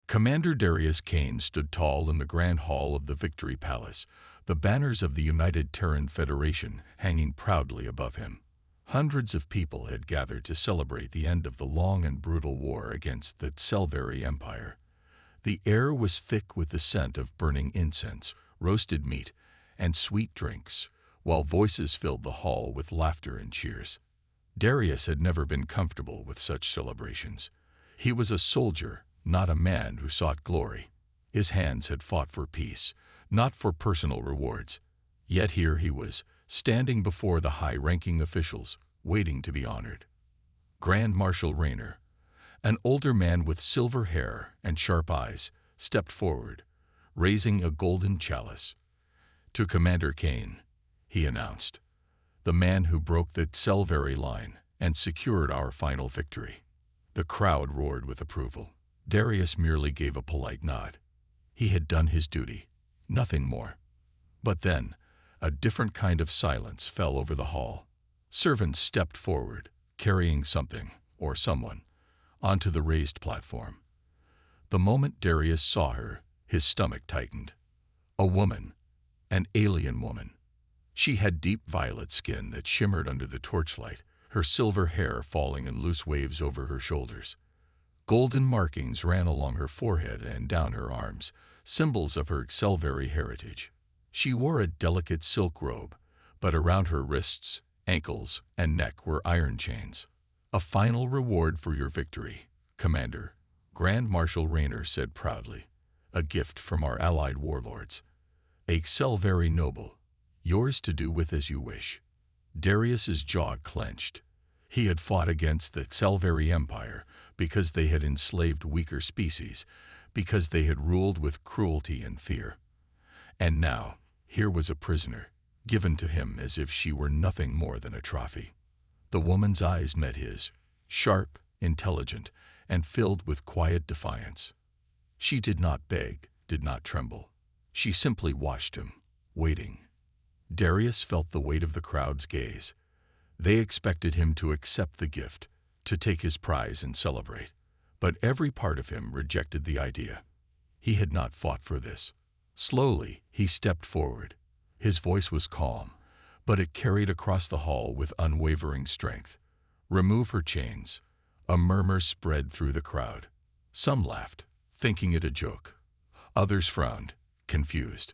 Commander Darius Kane stood tall in the Grand Hall of the Victory Palace, the banners of the United Terran Federation hanging proudly above him. Hundreds of people had gathered to celebrate the end of the long and brutal war against the Selvari Empire. The air was thick with the scent of burning incense, roasted meat, and sweet drinks, while voices filled the hall with laughter and cheers. Darius had never been comfortable with such celebrations. He was a soldier, not a man who sought glory. His hands had fought for peace, not for personal rewards. Yet here he was, standing before the high-ranking officials, waiting to be honored. Grand Marshal Raynor, an older man with silver hair and sharp eyes, stepped forward, raising a golden chalice. "To Commander Kane," he announced, "the man who broke the Selvari line and secured our final victory." The crowd roared with approval. Darius merely gave a polite nod. He had done his duty, nothing more. But then, a different kind of silence fell over the hall. Servants stepped forward, carrying something, or someone, onto the raised platform. The moment Darius saw her, his stomach tightened. A woman, an alien woman. She had deep violet skin that shimmered under the torchlight, her silver hair falling in loose waves over her shoulders. Golden markings ran along her forehead and down her arms, symbols of her Selvari heritage. She wore a delicate silk robe, but around her wrists, ankles, and neck were iron chains. "A final reward for your victory, Commander," Grand Marshal Raynor said proudly. "A gift from our allied warlords. A Selvari noble, yours to do with as you wish." Darius's jaw clenched. He had fought against the Selvari Empire because they had enslaved weaker species, because they had ruled with cruelty and fear. And now, here was a prisoner, given to him as if she were nothing more than a trophy. The woman's eyes met his, sharp, intelligent, and filled with quiet defiance. She did not beg, did not tremble. She simply watched him, waiting. Darius felt the weight of the crowd's gaze. They expected him to accept the gift, to take his prize and celebrate. But every part of him rejected the idea. He had not fought for this. Slowly, he stepped forward. His voice was calm, but it carried across the hall with unwavering strength. "Remove her chains." A murmur spread through the crowd. Some laughed, thinking it a joke. Others frowned, confused.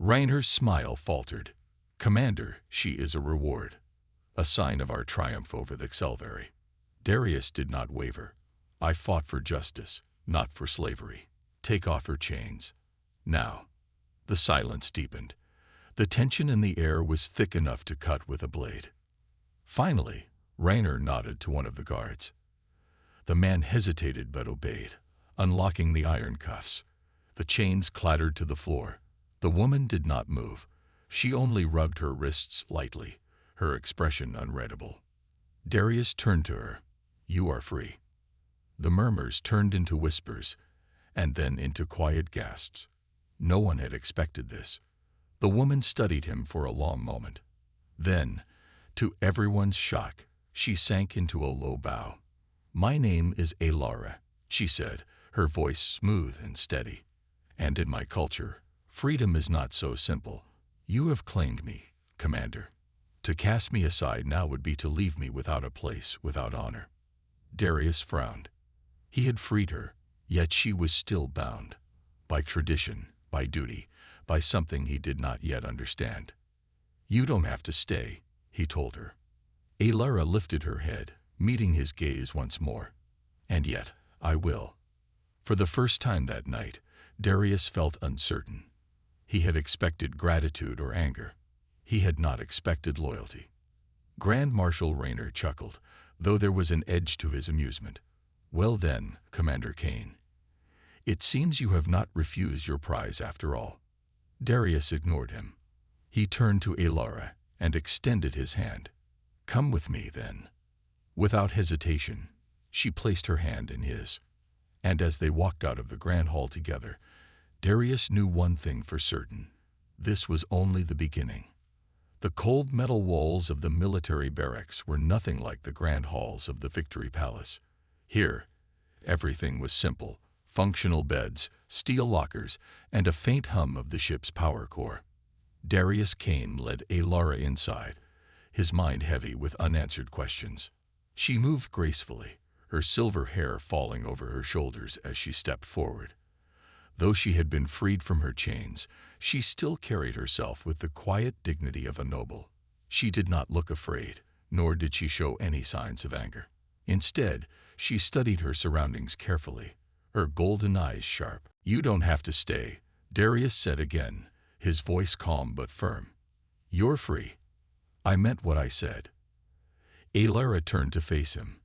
Raynor's smile faltered. "Commander, she is a reward. A sign of our triumph over the Selvari." Darius did not waver. "I fought for justice, not for slavery. Take off her chains. Now." The silence deepened. The tension in the air was thick enough to cut with a blade. Finally, Raynor nodded to one of the guards. The man hesitated but obeyed, unlocking the iron cuffs. The chains clattered to the floor. The woman did not move. She only rubbed her wrists lightly, her expression unreadable. Darius turned to her. "You are free." The murmurs turned into whispers, and then into quiet gasps. No one had expected this. The woman studied him for a long moment. Then, to everyone's shock, she sank into a low bow. "My name is Alara," she said, her voice smooth and steady. "And in my culture, freedom is not so simple. You have claimed me, Commander. To cast me aside now would be to leave me without a place, without honor." Darius frowned. He had freed her, yet she was still bound. By tradition, by duty, by something he did not yet understand. "You don't have to stay," he told her. Alara lifted her head, meeting his gaze once more. "And yet, I will." For the first time that night, Darius felt uncertain. He had expected gratitude or anger. He had not expected loyalty. Grand Marshal Raynor chuckled, though there was an edge to his amusement. "Well then, Commander Kane, it seems you have not refused your prize after all." Darius ignored him. He turned to Alara and extended his hand. "Come with me, then." Without hesitation, she placed her hand in his. And as they walked out of the grand hall together, Darius knew one thing for certain. This was only the beginning. The cold metal walls of the military barracks were nothing like the grand halls of the Victory Palace. Here, everything was simple, functional beds, steel lockers, and a faint hum of the ship's power core. Darius Kane led Alara inside, his mind heavy with unanswered questions. She moved gracefully, her silver hair falling over her shoulders as she stepped forward. Though she had been freed from her chains, she still carried herself with the quiet dignity of a noble. She did not look afraid, nor did she show any signs of anger. Instead, she studied her surroundings carefully, her golden eyes sharp. "You don't have to stay," Darius said again, his voice calm but firm. "You're free." "I meant what I said." Alara turned to face him.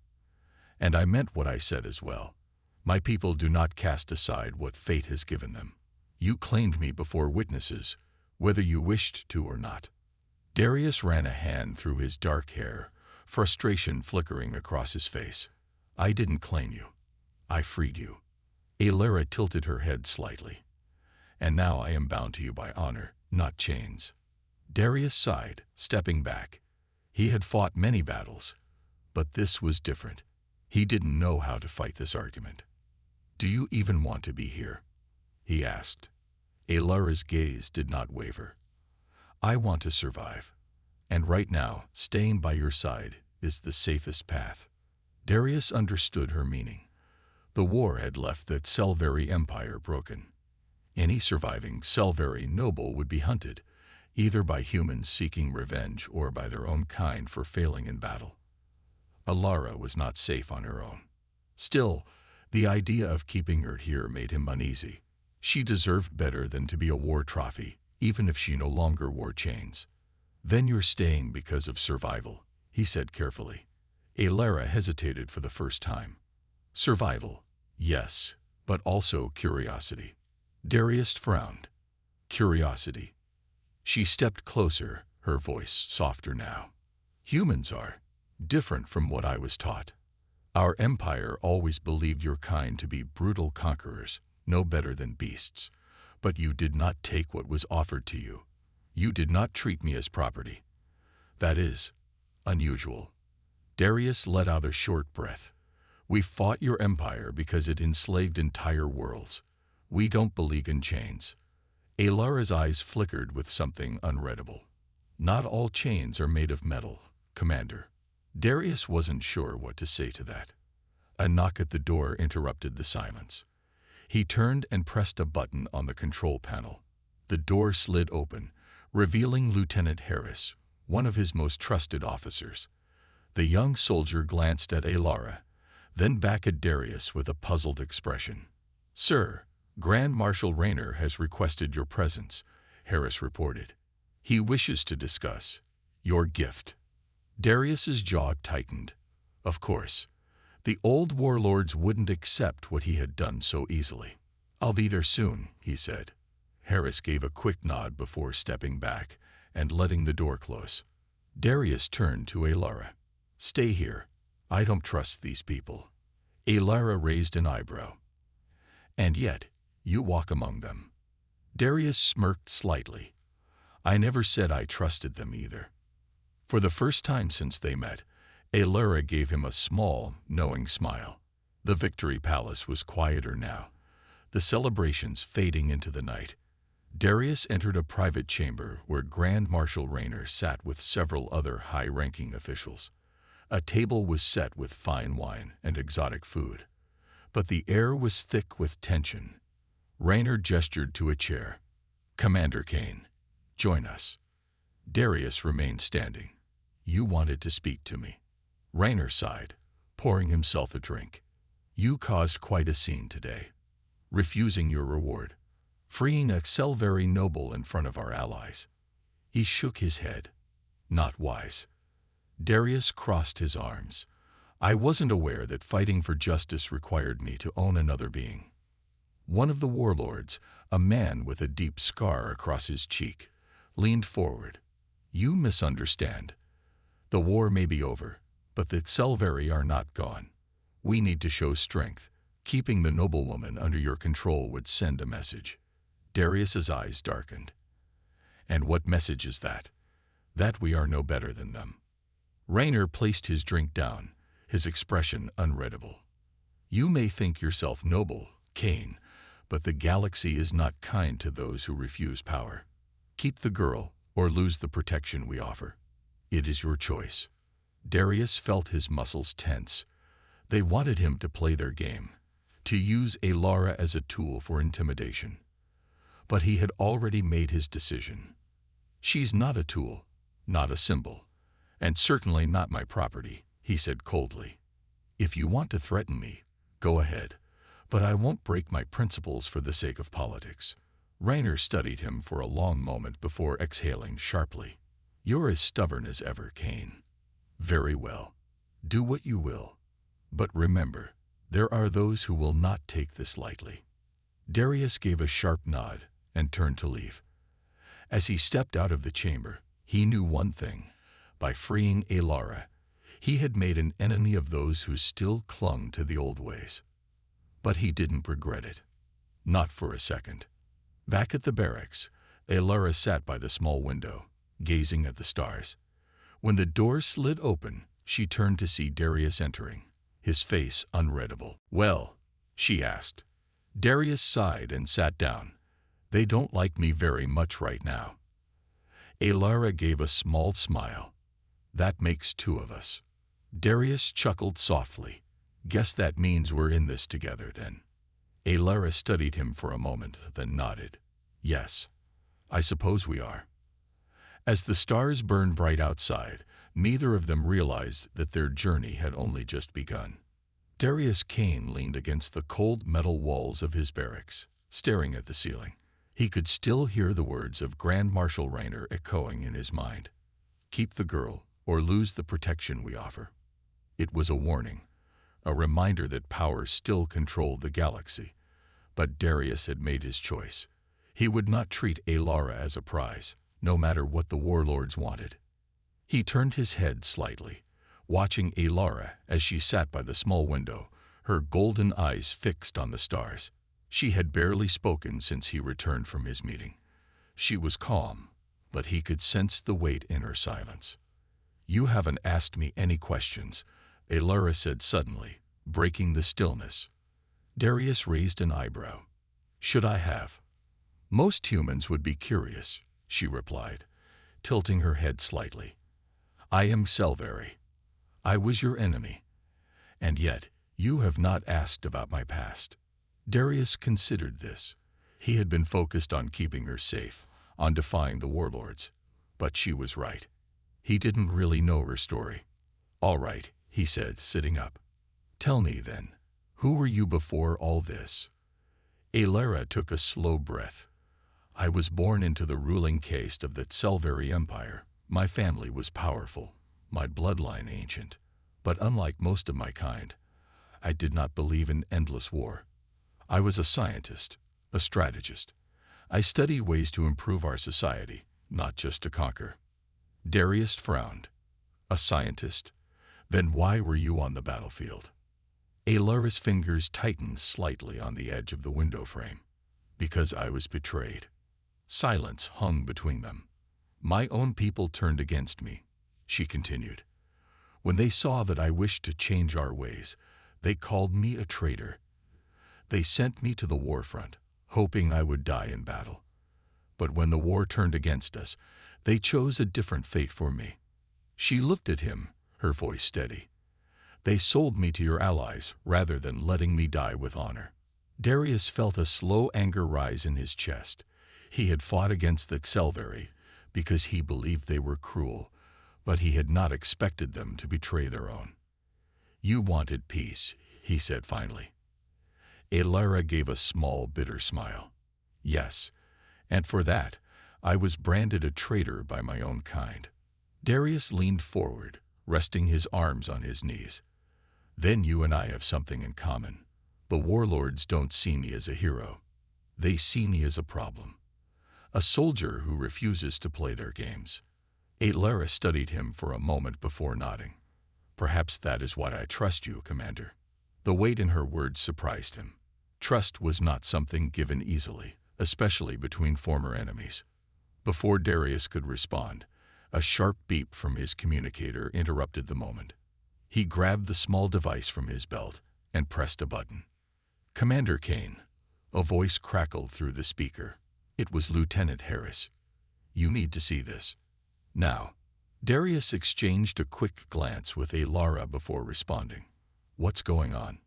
"And I meant what I said as well. My people do not cast aside what fate has given them. You claimed me before witnesses, whether you wished to or not." Darius ran a hand through his dark hair, frustration flickering across his face. "I didn't claim you. I freed you." Alara tilted her head slightly. "And now I am bound to you by honor, not chains." Darius sighed, stepping back. He had fought many battles, but this was different. He didn't know how to fight this argument. "Do you even want to be here?" he asked. Alara's gaze did not waver. "I want to survive, and right now, staying by your side is the safest path." Darius understood her meaning. The war had left that Selveri empire broken. Any surviving Selveri noble would be hunted, either by humans seeking revenge or by their own kind for failing in battle. Alara was not safe on her own. Still, the idea of keeping her here made him uneasy. She deserved better than to be a war trophy, even if she no longer wore chains. "Then you're staying because of survival," he said carefully. Alara hesitated for the first time. "Survival, yes, but also curiosity." Darius frowned. "Curiosity." She stepped closer, her voice softer now. "Humans are different from what I was taught. Our empire always believed your kind to be brutal conquerors, no better than beasts. But you did not take what was offered to you. You did not treat me as property. That is unusual." Darius let out a short breath. "We fought your empire because it enslaved entire worlds. We don't believe in chains." Alara's eyes flickered with something unreadable. "Not all chains are made of metal, Commander." Darius wasn't sure what to say to that. A knock at the door interrupted the silence. He turned and pressed a button on the control panel. The door slid open, revealing Lieutenant Harris, one of his most trusted officers. The young soldier glanced at Alara, then back at Darius with a puzzled expression. "Sir, Grand Marshal Raynor has requested your presence," Harris reported. "He wishes to discuss your gift." Darius's jaw tightened. Of course, the old warlords wouldn't accept what he had done so easily. "I'll be there soon," he said. Harris gave a quick nod before stepping back and letting the door close. Darius turned to Alara. "Stay here. I don't trust these people." Alara raised an eyebrow. "And yet, you walk among them." Darius smirked slightly. "I never said I trusted them either." For the first time since they met, Alara gave him a small, knowing smile. The Victory Palace was quieter now, the celebrations fading into the night. Darius entered a private chamber where Grand Marshal Raynor sat with several other high-ranking officials. A table was set with fine wine and exotic food, but the air was thick with tension. Raynor gestured to a chair. "Commander Kane, join us." Darius remained standing. "You wanted to speak to me." Raynor sighed, pouring himself a drink. "You caused quite a scene today, refusing your reward, freeing a Selveri noble in front of our allies." He shook his head. "Not wise." Darius crossed his arms. "I wasn't aware that fighting for justice required me to own another being." One of the warlords, a man with a deep scar across his cheek, leaned forward. "You misunderstand. The war may be over, but the Selveri are not gone. We need to show strength. Keeping the noblewoman under your control would send a message." Darius's eyes darkened. "And what message is that?" "That we are no better than them." Raynor placed his drink down, his expression unreadable. "You may think yourself noble, Kane, but the galaxy is not kind to those who refuse power. Keep the girl or lose the protection we offer. It is your choice. Darius felt his muscles tense. They wanted him to play their game, to use Alara as a tool for intimidation. But he had already made his decision. She's not a tool, not a symbol, and certainly not my property, he said coldly. If you want to threaten me, go ahead, but I won't break my principles for the sake of politics. Raynor studied him for a long moment before exhaling sharply. You're as stubborn as ever, Kane. Very well. Do what you will. But remember, there are those who will not take this lightly. Darius gave a sharp nod and turned to leave. As he stepped out of the chamber, he knew one thing. By freeing Alara, he had made an enemy of those who still clung to the old ways. But he didn't regret it. Not for a second. Back at the barracks, Alara sat by the small window, gazing at the stars. When the door slid open, she turned to see Darius entering, his face unreadable. Well, she asked. Darius sighed and sat down. They don't like me very much right now. Alara gave a small smile. That makes two of us. Darius chuckled softly. Guess that means we're in this together then. Alara studied him for a moment, then nodded. Yes, I suppose we are. As the stars burned bright outside, neither of them realized that their journey had only just begun. Darius Kane leaned against the cold metal walls of his barracks, staring at the ceiling. He could still hear the words of Grand Marshal Raynor echoing in his mind. Keep the girl, or lose the protection we offer. It was a warning, a reminder that power still controlled the galaxy. But Darius had made his choice. He would not treat Alara as a prize, no matter what the warlords wanted. He turned his head slightly, watching Alara as she sat by the small window, her golden eyes fixed on the stars. She had barely spoken since he returned from his meeting. She was calm, but he could sense the weight in her silence. You haven't asked me any questions, Alara said suddenly, breaking the stillness. Darius raised an eyebrow. Should I have? Most humans would be curious, she replied, tilting her head slightly. I am Selvari. I was your enemy. And yet, you have not asked about my past. Darius considered this. He had been focused on keeping her safe, on defying the warlords. But she was right. He didn't really know her story. All right, he said, sitting up. Tell me then, who were you before all this? Alara took a slow breath. I was born into the ruling caste of the Selvari Empire. My family was powerful, my bloodline ancient. But unlike most of my kind, I did not believe in endless war. I was a scientist, a strategist. I studied ways to improve our society, not just to conquer. Darius frowned. A scientist? Then why were you on the battlefield? Alara's fingers tightened slightly on the edge of the window frame. Because I was betrayed. Silence hung between them. My own people turned against me, she continued. When they saw that I wished to change our ways, they called me a traitor. They sent me to the war front, hoping I would die in battle. But when the war turned against us, they chose a different fate for me. She looked at him, her voice steady. They sold me to your allies rather than letting me die with honor. Darius felt a slow anger rise in his chest. He had fought against the Selvari because he believed they were cruel, but he had not expected them to betray their own. You wanted peace, he said finally. Alara gave a small, bitter smile. Yes, and for that, I was branded a traitor by my own kind. Darius leaned forward, resting his arms on his knees. Then you and I have something in common. The warlords don't see me as a hero. They see me as a problem. A soldier who refuses to play their games. Alara studied him for a moment before nodding. Perhaps that is why I trust you, Commander. The weight in her words surprised him. Trust was not something given easily, especially between former enemies. Before Darius could respond, a sharp beep from his communicator interrupted the moment. He grabbed the small device from his belt and pressed a button. Commander Kane, A voice crackled through the speaker. It was Lieutenant Harris. "You need to see this. Now." Darius exchanged a quick glance with Alara before responding. "What's going on?"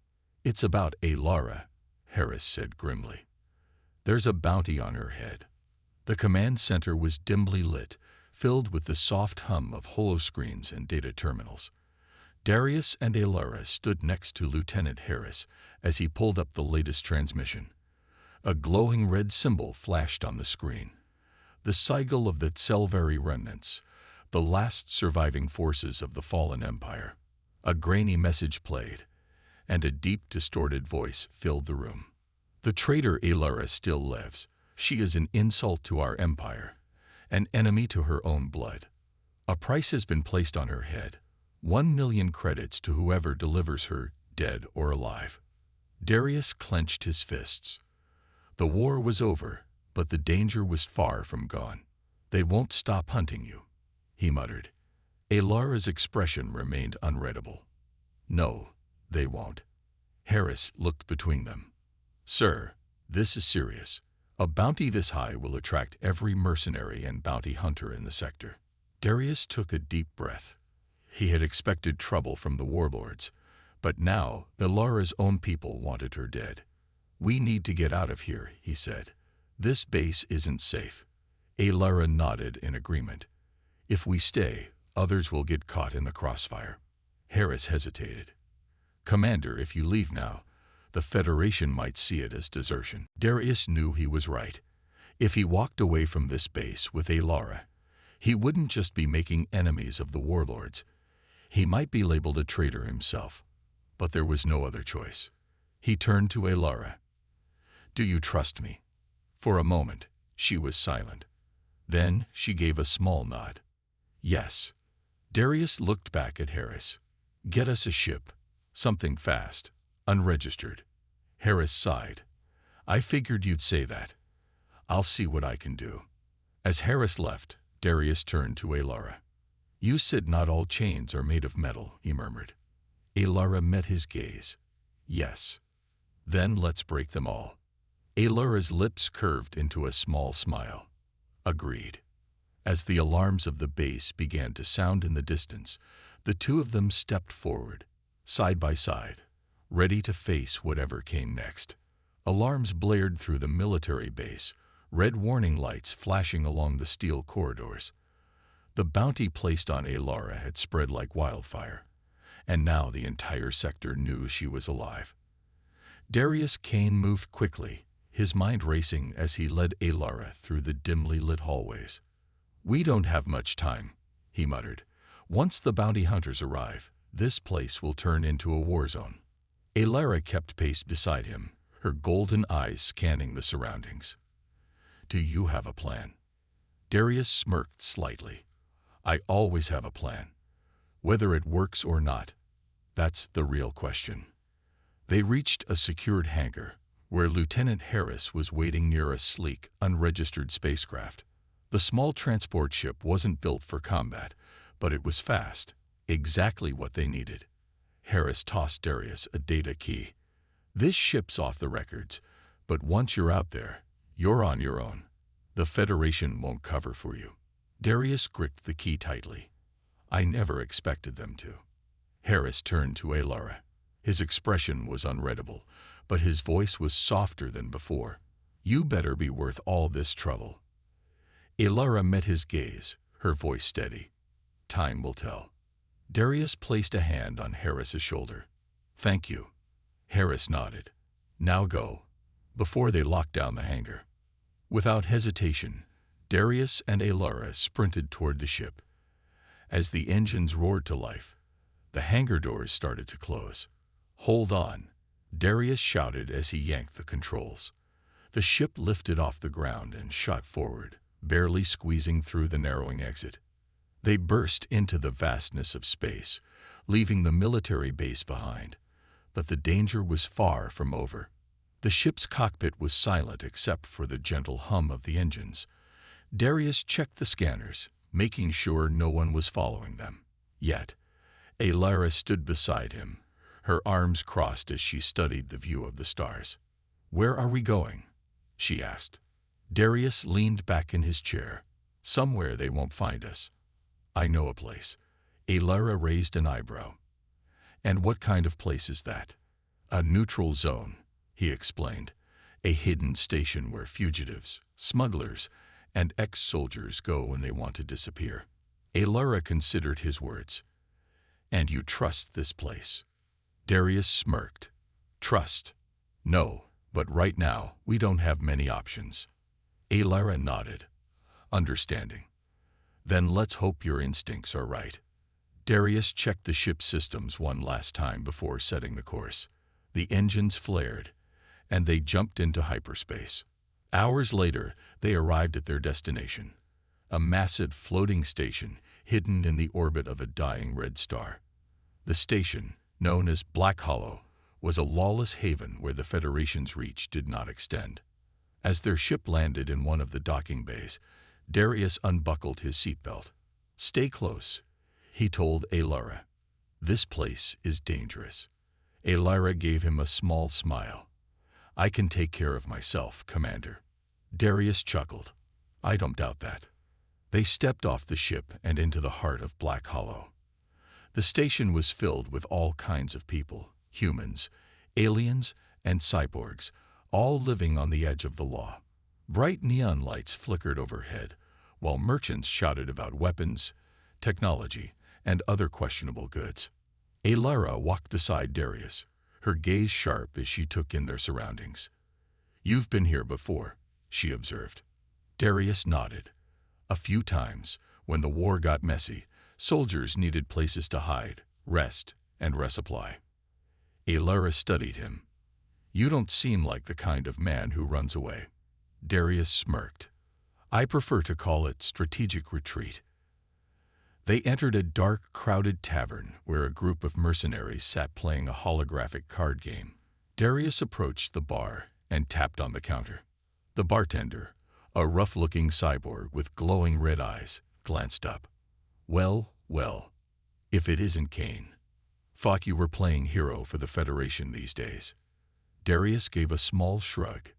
"It's about Alara," Harris said grimly. "There's a bounty on her head." The command center was dimly lit, filled with the soft hum of holoscreens and data terminals. Darius and Alara stood next to Lieutenant Harris as he pulled up the latest transmission. A glowing red symbol flashed on the screen. The sigil of the Tselvari remnants, the last surviving forces of the fallen empire. A grainy message played, and a deep, distorted voice filled the room. "The traitor Alara still lives. She is an insult to our empire, an enemy to her own blood. A price has been placed on her head. 1,000,000 credits to whoever delivers her, dead or alive." Darius clenched his fists. The war was over, but the danger was far from gone. "They won't stop hunting you," he muttered. Alara's expression remained unreadable. "No, they won't." Harris looked between them. "Sir, this is serious. A bounty this high will attract every mercenary and bounty hunter in the sector." Darius took a deep breath. He had expected trouble from the warlords, but now Alara's own people wanted her dead. "We need to get out of here," he said. "This base isn't safe." Alara nodded in agreement. "If we stay, others will get caught in the crossfire." Harris hesitated. "Commander, if you leave now, the Federation might see it as desertion." Darius knew he was right. If he walked away from this base with Alara, he wouldn't just be making enemies of the warlords. He might be labeled a traitor himself. But there was no other choice. He turned to Alara. "Do you trust me?" For a moment, she was silent. Then she gave a small nod. "Yes." Darius looked back at Harris. "Get us a ship. Something fast. Unregistered." Harris sighed. "I figured you'd say that. I'll see what I can do." As Harris left, Darius turned to Alara. "You said not all chains are made of metal," he murmured. Alara met his gaze. "Yes." "Then let's break them all." Alara's lips curved into a small smile. "Agreed." As the alarms of the base began to sound in the distance, the two of them stepped forward, side by side, ready to face whatever came next. Alarms blared through the military base, red warning lights flashing along the steel corridors. The bounty placed on Alara had spread like wildfire, and now the entire sector knew she was alive. Darius Kane moved quickly, his mind racing as he led Alara through the dimly lit hallways. "We don't have much time," he muttered. "Once the bounty hunters arrive, this place will turn into a war zone." Alara kept pace beside him, her golden eyes scanning the surroundings. "Do you have a plan?" Darius smirked slightly. "I always have a plan. Whether it works or not, that's the real question." They reached a secured hangar, where Lieutenant Harris was waiting near a sleek, unregistered spacecraft. The small transport ship wasn't built for combat, but it was fast, exactly what they needed. Harris tossed Darius a data key. "This ship's off the records, but once you're out there, you're on your own. The Federation won't cover for you." Darius gripped the key tightly. "I never expected them to." Harris turned to Alara. His expression was unreadable, but his voice was softer than before. "You better be worth all this trouble." Alara met his gaze, her voice steady. "Time will tell." Darius placed a hand on Harris's shoulder. "Thank you." Harris nodded. "Now go," before they locked down the hangar. Without hesitation, Darius and Alara sprinted toward the ship. As the engines roared to life, the hangar doors started to close. "Hold on," Darius shouted as he yanked the controls. The ship lifted off the ground and shot forward, barely squeezing through the narrowing exit. They burst into the vastness of space, leaving the military base behind. But the danger was far from over. The ship's cockpit was silent except for the gentle hum of the engines. Darius checked the scanners, making sure no one was following them. Yet, Alara stood beside him, her arms crossed as she studied the view of the stars. "Where are we going?" she asked. Darius leaned back in his chair. "Somewhere they won't find us." "I know a place." Alara raised an eyebrow. "And what kind of place is that?" "A neutral zone," he explained. "A hidden station where fugitives, smugglers, and ex-soldiers go when they want to disappear." Alara considered his words. "And you trust this place?" Darius smirked. "Trust? No, but right now we don't have many options." Alara nodded, understanding. "Then let's hope your instincts are right." Darius checked the ship's systems one last time before setting the course. The engines flared, and they jumped into hyperspace. Hours later, they arrived at their destination, a massive floating station hidden in the orbit of a dying red star. The station, known as Black Hollow, was a lawless haven where the Federation's reach did not extend. As their ship landed in one of the docking bays, Darius unbuckled his seatbelt. "Stay close," he told Alara. "This place is dangerous." Alara gave him a small smile. "I can take care of myself, Commander." Darius chuckled. "I don't doubt that." They stepped off the ship and into the heart of Black Hollow. The station was filled with all kinds of people, humans, aliens, and cyborgs, all living on the edge of the law. Bright neon lights flickered overhead, while merchants shouted about weapons, technology, and other questionable goods. Alara walked beside Darius, her gaze sharp as she took in their surroundings. "You've been here before," she observed. Darius nodded. "A few times, when the war got messy, soldiers needed places to hide, rest, and resupply." Alara studied him. "You don't seem like the kind of man who runs away." Darius smirked. "I prefer to call it strategic retreat." They entered a dark, crowded tavern where a group of mercenaries sat playing a holographic card game. Darius approached the bar and tapped on the counter. The bartender, a rough-looking cyborg with glowing red eyes, glanced up. "Well, well, if it isn't Kane. Thought you were playing hero for the Federation these days." Darius gave a small shrug.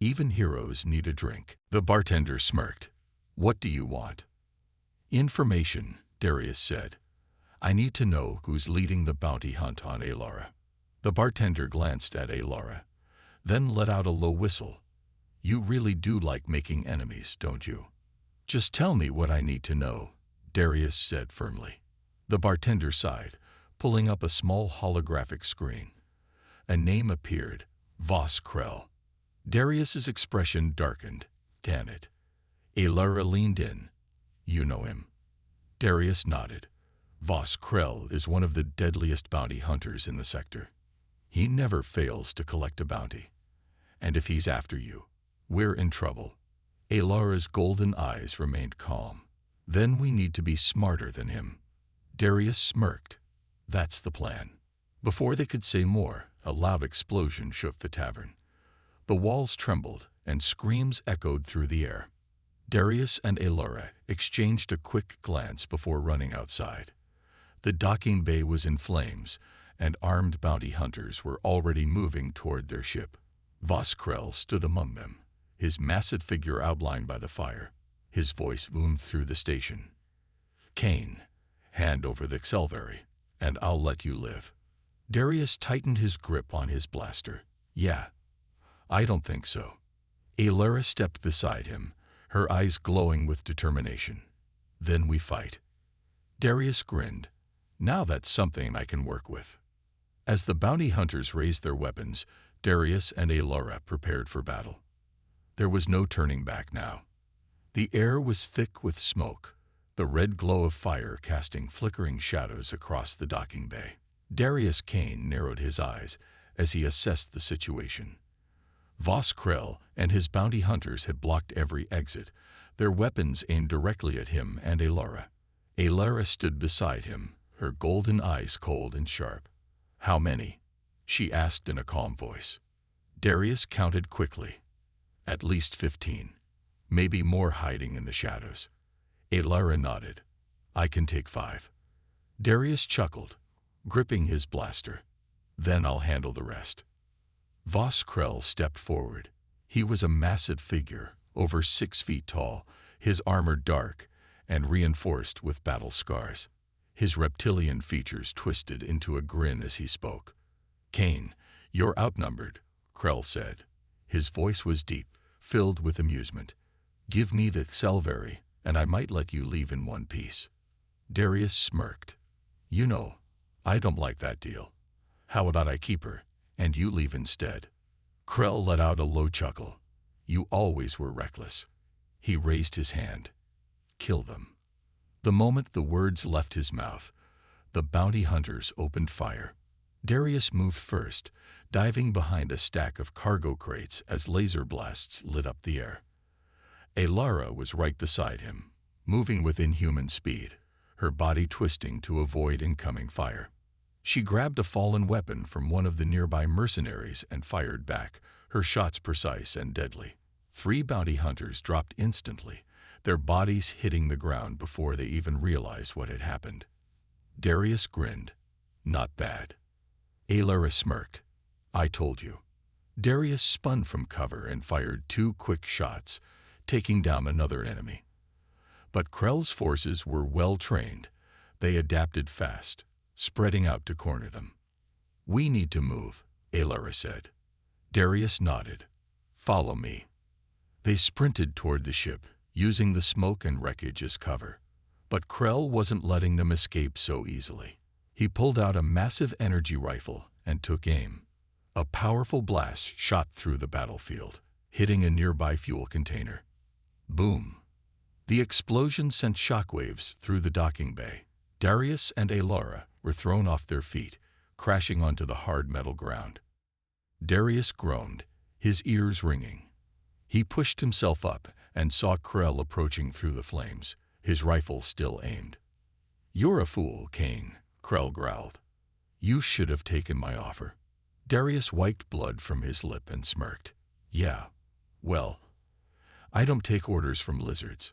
"Even heroes need a drink." The bartender smirked. "What do you want?" "Information," Darius said. "I need to know who's leading the bounty hunt on Alara." The bartender glanced at Alara, then let out a low whistle. "You really do like making enemies, don't you?" "Just tell me what I need to know," Darius said firmly. The bartender sighed, pulling up a small holographic screen. A name appeared, Voss Krell. Darius's expression darkened. "Damn it." Alara leaned in. "You know him?" Darius nodded. "Voss Krell is one of the deadliest bounty hunters in the sector. He never fails to collect a bounty. And if he's after you, we're in trouble." Alara's golden eyes remained calm. "Then we need to be smarter than him." Darius smirked. "That's the plan." Before they could say more, a loud explosion shook the tavern. The walls trembled, and screams echoed through the air. Darius and Alara exchanged a quick glance before running outside. The docking bay was in flames, and armed bounty hunters were already moving toward their ship. Voss Krell stood among them, his massive figure outlined by the fire. His voice boomed through the station. "Kane, hand over the Xelvari, and I'll let you live." Darius tightened his grip on his blaster. "Yeah, I don't think so." Alara stepped beside him, her eyes glowing with determination. "Then we fight." Darius grinned. "Now that's something I can work with." As the bounty hunters raised their weapons, Darius and Alara prepared for battle. There was no turning back now. The air was thick with smoke, the red glow of fire casting flickering shadows across the docking bay. Darius Kane narrowed his eyes as he assessed the situation. Voss Krell and his bounty hunters had blocked every exit, their weapons aimed directly at him and Alara. Alara stood beside him, her golden eyes cold and sharp. "How many?" she asked in a calm voice. Darius counted quickly. "At least 15. Maybe more hiding in the shadows." Alara nodded. "I can take 5. Darius chuckled, gripping his blaster. "Then I'll handle the rest." Voss Krell stepped forward. He was a massive figure, over 6 feet tall, his armor dark and reinforced with battle scars. His reptilian features twisted into a grin as he spoke. "Kane, you're outnumbered," Krell said. His voice was deep, filled with amusement. "Give me the Selvari, and I might let you leave in one piece." Darius smirked. "You know, I don't like that deal. How about I keep her, and you leave instead?" Krell let out a low chuckle. "You always were reckless." He raised his hand. "Kill them." The moment the words left his mouth, the bounty hunters opened fire. Darius moved first, diving behind a stack of cargo crates as laser blasts lit up the air. Alara was right beside him, moving with inhuman speed, her body twisting to avoid incoming fire. She grabbed a fallen weapon from one of the nearby mercenaries and fired back, her shots precise and deadly. 3 bounty hunters dropped instantly, their bodies hitting the ground before they even realized what had happened. Darius grinned. "Not bad." Alara smirked. "I told you." Darius spun from cover and fired 2 quick shots, taking down another enemy. But Krell's forces were well trained. They adapted fast, spreading out to corner them. "We need to move," Alara said. Darius nodded. "Follow me." They sprinted toward the ship, using the smoke and wreckage as cover. But Krell wasn't letting them escape so easily. He pulled out a massive energy rifle and took aim. A powerful blast shot through the battlefield, hitting a nearby fuel container. Boom! The explosion sent shockwaves through the docking bay. Darius and Alara were thrown off their feet, crashing onto the hard metal ground. Darius groaned, his ears ringing. He pushed himself up and saw Krell approaching through the flames, his rifle still aimed. "You're a fool, Kane," Krell growled. "You should have taken my offer." Darius wiped blood from his lip and smirked. "Yeah, well, I don't take orders from lizards."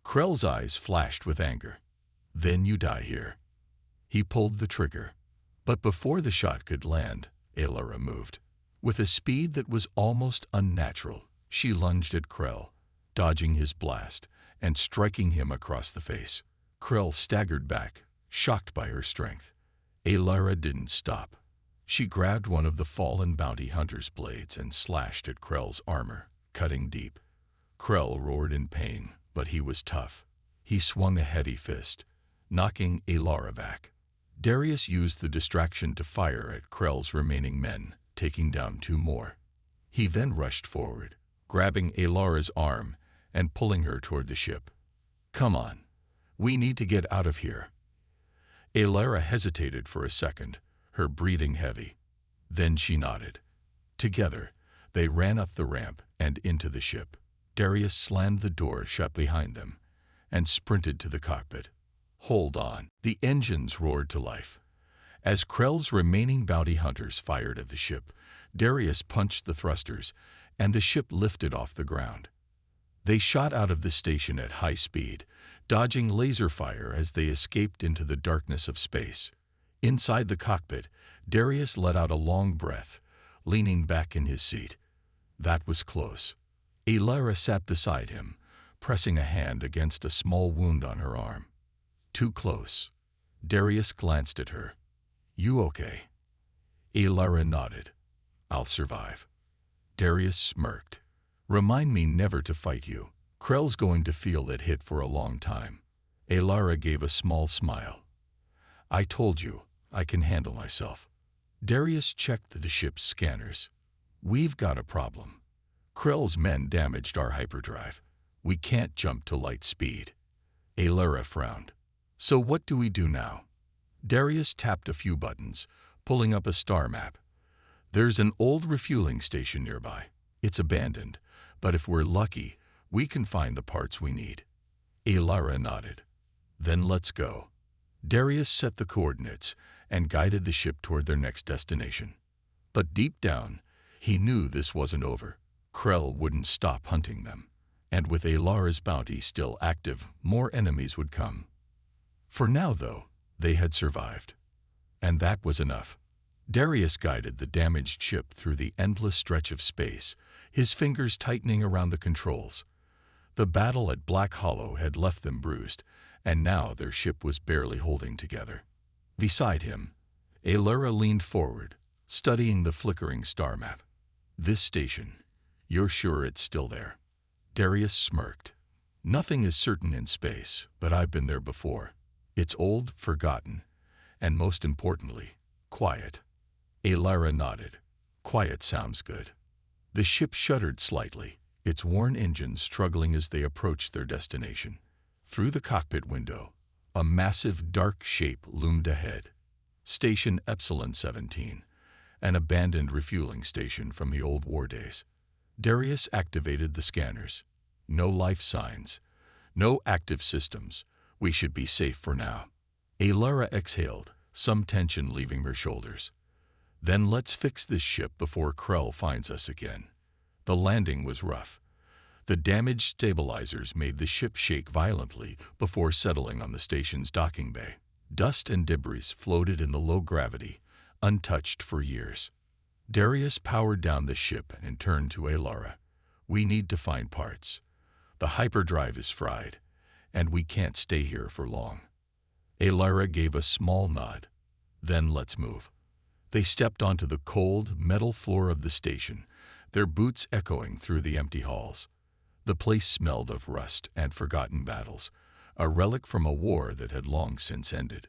Krell's eyes flashed with anger. "Then you die here." He pulled the trigger. But before the shot could land, Alara moved. With a speed that was almost unnatural, she lunged at Krell, dodging his blast and striking him across the face. Krell staggered back, shocked by her strength. Alara didn't stop. She grabbed one of the fallen bounty hunter's blades and slashed at Krell's armor, cutting deep. Krell roared in pain, but he was tough. He swung a heavy fist, knocking Alara back. Darius used the distraction to fire at Krell's remaining men, taking down 2 more. He then rushed forward, grabbing Alara's arm and pulling her toward the ship. "Come on. We need to get out of here." Alara hesitated for a second, her breathing heavy. Then she nodded. Together, they ran up the ramp and into the ship. Darius slammed the door shut behind them and sprinted to the cockpit. "Hold on." The engines roared to life. As Krell's remaining bounty hunters fired at the ship, Darius punched the thrusters, and the ship lifted off the ground. They shot out of the station at high speed, dodging laser fire as they escaped into the darkness of space. Inside the cockpit, Darius let out a long breath, leaning back in his seat. That was close. Alara sat beside him, pressing a hand against a small wound on her arm. "Too close." Darius glanced at her. "You okay?" Alara nodded. "I'll survive." Darius smirked. "Remind me never to fight you. Krell's going to feel that hit for a long time." Alara gave a small smile. "I told you, I can handle myself." Darius checked the ship's scanners. "We've got a problem. Krell's men damaged our hyperdrive. We can't jump to light speed." Alara frowned. "So what do we do now?" Darius tapped a few buttons, pulling up a star map. "There's an old refueling station nearby. It's abandoned, but if we're lucky, we can find the parts we need." Alara nodded. "Then let's go." Darius set the coordinates and guided the ship toward their next destination. But deep down, he knew this wasn't over. Krell wouldn't stop hunting them, and with Alara's bounty still active, more enemies would come. For now, though, they had survived. And that was enough. Darius guided the damaged ship through the endless stretch of space, his fingers tightening around the controls. The battle at Black Hollow had left them bruised, and now their ship was barely holding together. Beside him, Alara leaned forward, studying the flickering star map. "This station, you're sure it's still there?" Darius smirked. "Nothing is certain in space, but I've been there before. It's old, forgotten, and most importantly, quiet." Alara nodded. "Quiet sounds good." The ship shuddered slightly, its worn engines struggling as they approached their destination. Through the cockpit window, a massive dark shape loomed ahead. Station Epsilon 17, an abandoned refueling station from the old war days. Darius activated the scanners. No life signs, no active systems. We should be safe for now. Alara exhaled, some tension leaving her shoulders. "Then let's fix this ship before Krell finds us again." The landing was rough. The damaged stabilizers made the ship shake violently before settling on the station's docking bay. Dust and debris floated in the low gravity, untouched for years. Darius powered down the ship and turned to Alara. "We need to find parts. The hyperdrive is fried, and we can't stay here for long." Alara gave a small nod. "Then let's move." They stepped onto the cold, metal floor of the station, their boots echoing through the empty halls. The place smelled of rust and forgotten battles, a relic from a war that had long since ended.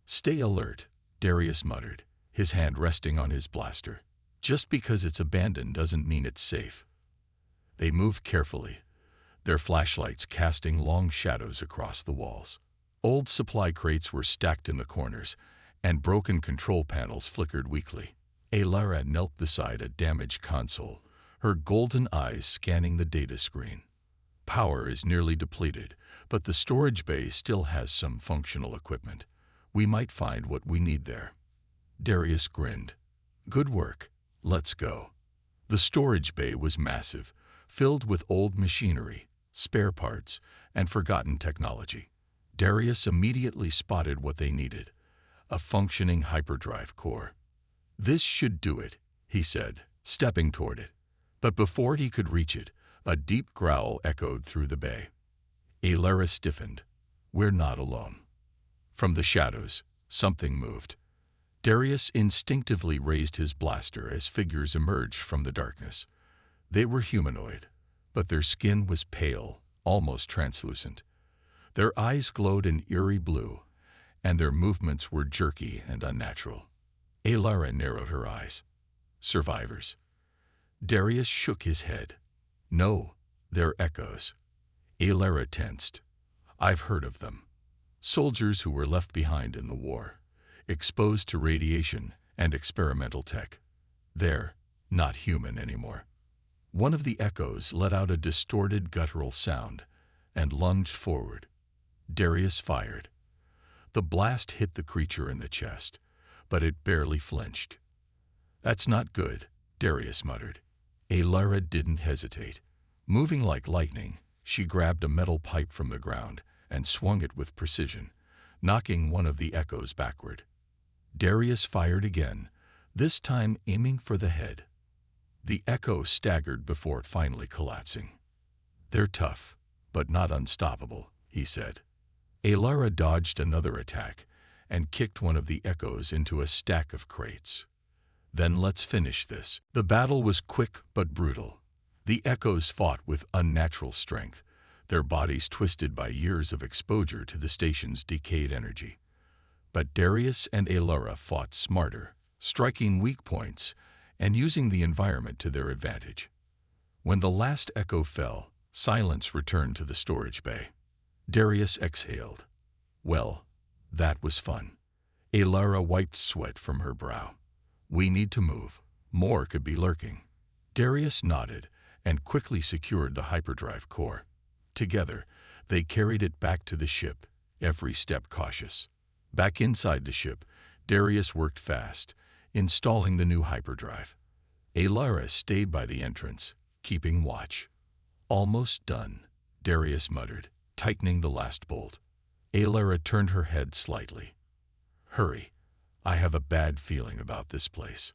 "Stay alert," Darius muttered, his hand resting on his blaster. "Just because it's abandoned doesn't mean it's safe." They moved carefully, their flashlights casting long shadows across the walls. Old supply crates were stacked in the corners, and broken control panels flickered weakly. Alara knelt beside a damaged console, her golden eyes scanning the data screen. "Power is nearly depleted, but the storage bay still has some functional equipment. We might find what we need there." Darius grinned. "Good work. Let's go." The storage bay was massive, filled with old machinery, spare parts, and forgotten technology. Darius immediately spotted what they needed: a functioning hyperdrive core. "This should do it," he said, stepping toward it. But before he could reach it, a deep growl echoed through the bay. Alara stiffened. "We're not alone." From the shadows, something moved. Darius instinctively raised his blaster as figures emerged from the darkness. They were humanoid, but their skin was pale, almost translucent. Their eyes glowed an eerie blue, and their movements were jerky and unnatural. Alara narrowed her eyes. "Survivors." Darius shook his head. "No, they're echoes." Alara tensed. "I've heard of them. Soldiers who were left behind in the war, exposed to radiation and experimental tech. They're not human anymore." One of the echoes let out a distorted guttural sound and lunged forward. Darius fired. The blast hit the creature in the chest, but it barely flinched. "That's not good," Darius muttered. Alara didn't hesitate. Moving like lightning, she grabbed a metal pipe from the ground and swung it with precision, knocking one of the echoes backward. Darius fired again, this time aiming for the head. The echo staggered before finally collapsing. "They're tough, but not unstoppable," he said. Alara dodged another attack and kicked one of the echoes into a stack of crates. "Then let's finish this." The battle was quick but brutal. The echoes fought with unnatural strength, their bodies twisted by years of exposure to the station's decayed energy. But Darius and Alara fought smarter, striking weak points and using the environment to their advantage. When the last echo fell, silence returned to the storage bay. Darius exhaled. "Well, that was fun." Alara wiped sweat from her brow. "We need to move. More could be lurking." Darius nodded and quickly secured the hyperdrive core. Together, they carried it back to the ship, every step cautious. Back inside the ship, Darius worked fast, installing the new hyperdrive. Alara stayed by the entrance, keeping watch. "Almost done," Darius muttered, tightening the last bolt. Alara turned her head slightly. "Hurry. I have a bad feeling about this place.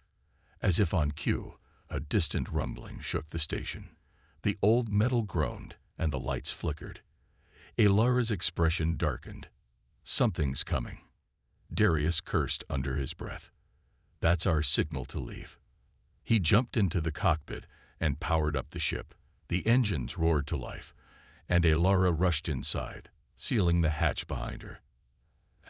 As if on cue, a distant rumbling shook the station. The old metal groaned, and the lights flickered. Alara's expression darkened. Something's coming. Darius cursed under his breath. That's our signal to leave. He jumped into the cockpit and powered up the ship. The engines roared to life, and Alara rushed inside, sealing the hatch behind her.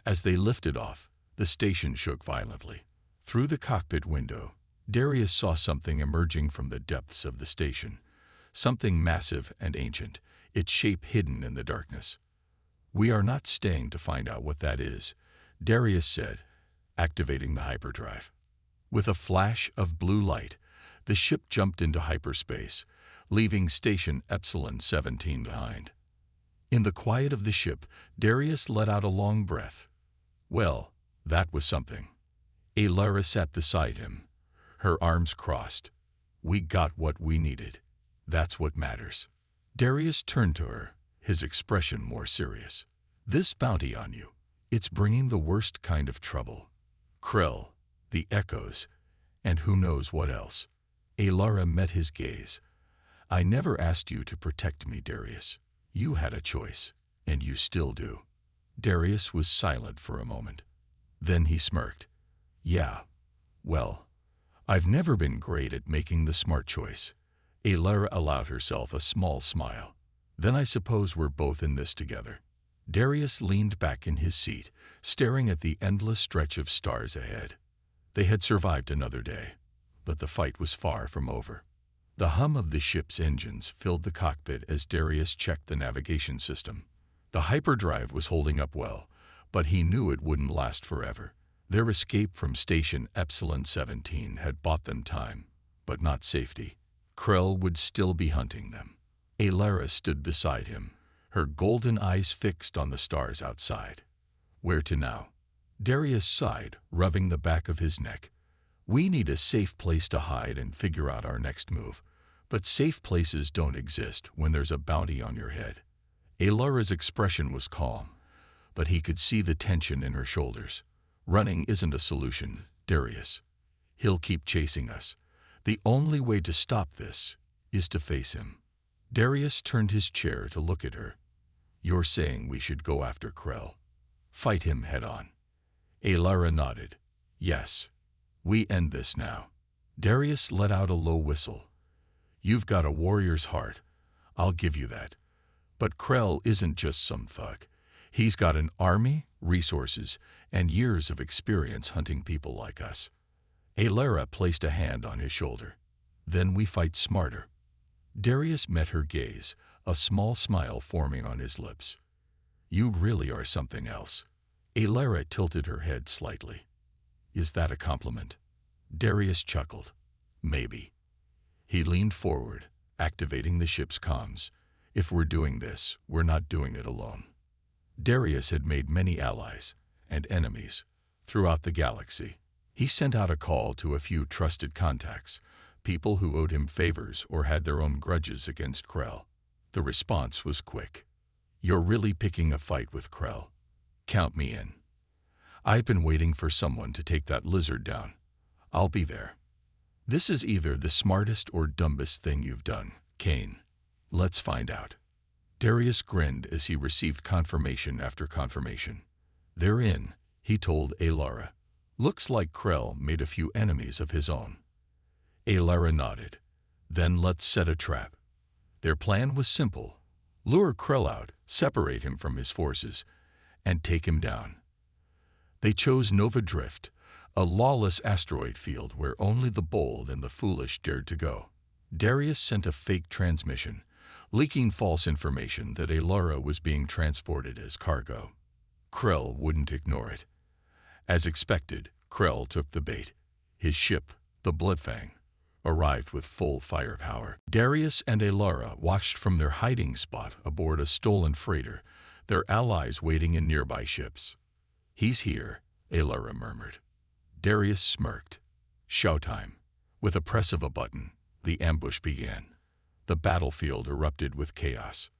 As they lifted off, the station shook violently. Through the cockpit window, Darius saw something emerging from the depths of the station, something massive and ancient, its shape hidden in the darkness. "We are not staying to find out what that is," Darius said, activating the hyperdrive. With a flash of blue light, the ship jumped into hyperspace, leaving station Epsilon 17 behind. In the quiet of the ship, Darius let out a long breath. Well, that was something. Alara sat beside him, her arms crossed. "We got what we needed. That's what matters." Darius turned to her, his expression more serious. "This bounty on you, it's bringing the worst kind of trouble. Krell, the echoes, and who knows what else." Alara met his gaze. "I never asked you to protect me, Darius. You had a choice, and you still do." Darius was silent for a moment. Then he smirked. "Yeah, well, I've never been great at making the smart choice." Alara allowed herself a small smile. "Then I suppose we're both in this together." Darius leaned back in his seat, staring at the endless stretch of stars ahead. They had survived another day, but the fight was far from over. The hum of the ship's engines filled the cockpit as Darius checked the navigation system. The hyperdrive was holding up well, but he knew it wouldn't last forever. Their escape from station Epsilon 17 had bought them time, but not safety. Krell would still be hunting them. Alara stood beside him, her golden eyes fixed on the stars outside. "Where to now?" Darius sighed, rubbing the back of his neck. "We need a safe place to hide and figure out our next move. But safe places don't exist when there's a bounty on your head." Alara's expression was calm, but he could see the tension in her shoulders. "Running isn't a solution, Darius. He'll keep chasing us. The only way to stop this is to face him." Darius turned his chair to look at her. "You're saying we should go after Krell? Fight him head on?" Alara nodded. "Yes. We end this now." Darius let out a low whistle. "You've got a warrior's heart. I'll give you that. But Krell isn't just some thug. He's got an army, resources, and years of experience hunting people like us." Alara placed a hand on his shoulder. "Then we fight smarter." Darius met her gaze, a small smile forming on his lips. "You really are something else." Alara tilted her head slightly. "Is that a compliment?" Darius chuckled. "Maybe." He leaned forward, activating the ship's comms. "If we're doing this, we're not doing it alone." Darius had made many allies and enemies throughout the galaxy. He sent out a call to a few trusted contacts, people who owed him favors or had their own grudges against Krell. The response was quick. "You're really picking a fight with Krell. Count me in. I've been waiting for someone to take that lizard down. I'll be there." "This is either the smartest or dumbest thing you've done, Kane. Let's find out." Darius grinned as he received confirmation after confirmation. "They're in," he told Alara. "Looks like Krell made a few enemies of his own." Alara nodded. "Then let's set a trap." Their plan was simple. Lure Krell out, separate him from his forces, and take him down. They chose Nova Drift, a lawless asteroid field where only the bold and the foolish dared to go. Darius sent a fake transmission, leaking false information that Alara was being transported as cargo. Krell wouldn't ignore it. As expected, Krell took the bait. His ship, the Bloodfang, arrived with full firepower. Darius and Alara watched from their hiding spot aboard a stolen freighter, their allies waiting in nearby ships. "He's here," Alara murmured. Darius smirked. "Showtime." With a press of a button, the ambush began. The battlefield erupted with chaos.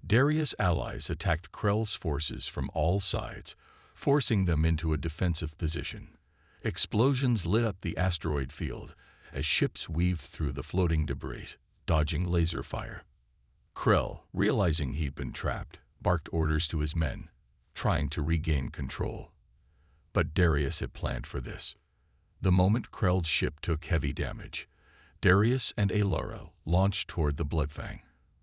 Darius' allies attacked Krell's forces from all sides, forcing them into a defensive position. Explosions lit up the asteroid field as ships weaved through the floating debris, dodging laser fire. Krell, realizing he'd been trapped, barked orders to his men, trying to regain control. But Darius had planned for this. The moment Krell's ship took heavy damage, Darius and Alara launched toward the Bloodfang,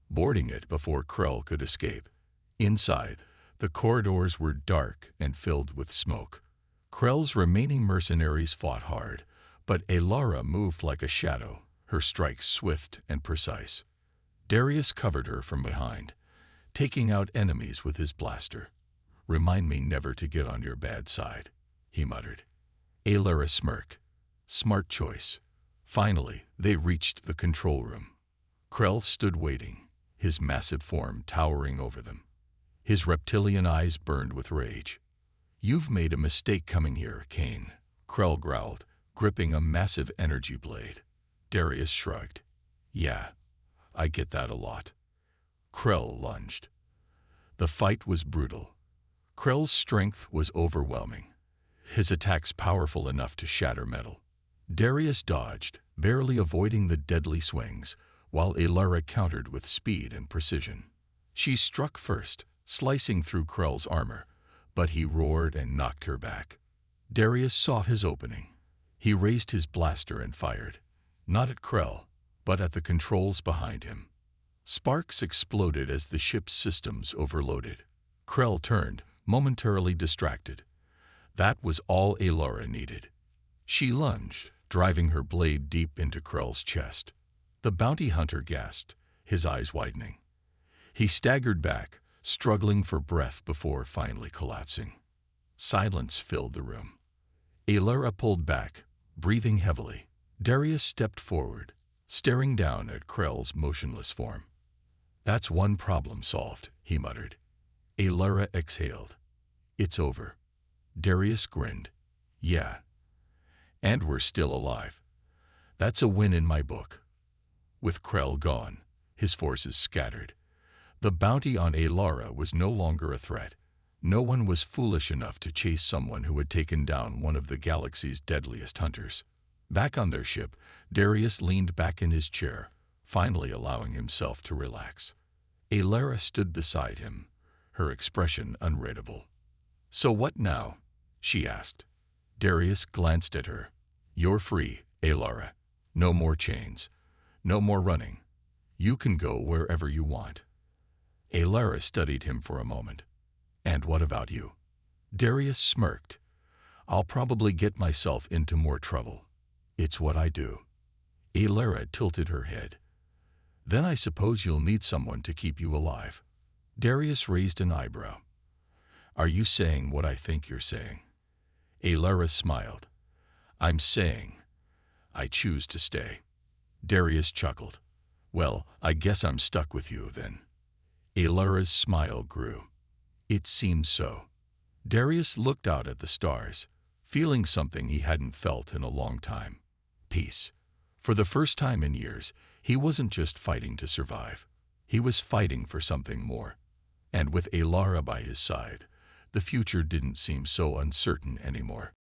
boarding it before Krell could escape. Inside, the corridors were dark and filled with smoke. Krell's remaining mercenaries fought hard, but Alara moved like a shadow, her strikes swift and precise. Darius covered her from behind, taking out enemies with his blaster. "Remind me never to get on your bad side," he muttered. Alara smirked. Smart choice. Finally, they reached the control room. Krell stood waiting, his massive form towering over them. His reptilian eyes burned with rage. "You've made a mistake coming here, Kane," Krell growled, gripping a massive energy blade. Darius shrugged. "Yeah, I get that a lot." Krell lunged. The fight was brutal. Krell's strength was overwhelming, his attacks powerful enough to shatter metal. Darius dodged, barely avoiding the deadly swings, while Alara countered with speed and precision. She struck first, slicing through Krell's armor, but he roared and knocked her back. Darius saw his opening. He raised his blaster and fired, not at Krell, but at the controls behind him. Sparks exploded as the ship's systems overloaded. Krell turned, momentarily distracted. That was all Alara needed. She lunged, driving her blade deep into Krell's chest. The bounty hunter gasped, his eyes widening. He staggered back, struggling for breath before finally collapsing. Silence filled the room. Alara pulled back, breathing heavily. Darius stepped forward, staring down at Krell's motionless form. "That's one problem solved," he muttered. Alara exhaled. "It's over." Darius grinned. "Yeah. And we're still alive. That's a win in my book." With Krell gone, his forces scattered. The bounty on Alara was no longer a threat. No one was foolish enough to chase someone who had taken down one of the galaxy's deadliest hunters. Back on their ship, Darius leaned back in his chair, finally allowing himself to relax. Alara stood beside him, her expression unreadable. "So what now?" she asked. Darius glanced at her. "You're free, Alara. No more chains. No more running. You can go wherever you want." Alara studied him for a moment. "And what about you?" Darius smirked. "I'll probably get myself into more trouble. It's what I do." Alara tilted her head. "Then I suppose you'll need someone to keep you alive." Darius raised an eyebrow. "Are you saying what I think you're saying?" Alara smiled. "I'm saying I choose to stay." Darius chuckled. "Well, I guess I'm stuck with you then." Alara's smile grew. It seemed so. Darius looked out at the stars, feeling something he hadn't felt in a long time. Peace. For the first time in years, he wasn't just fighting to survive. He was fighting for something more. And with Alara by his side, the future didn't seem so uncertain anymore.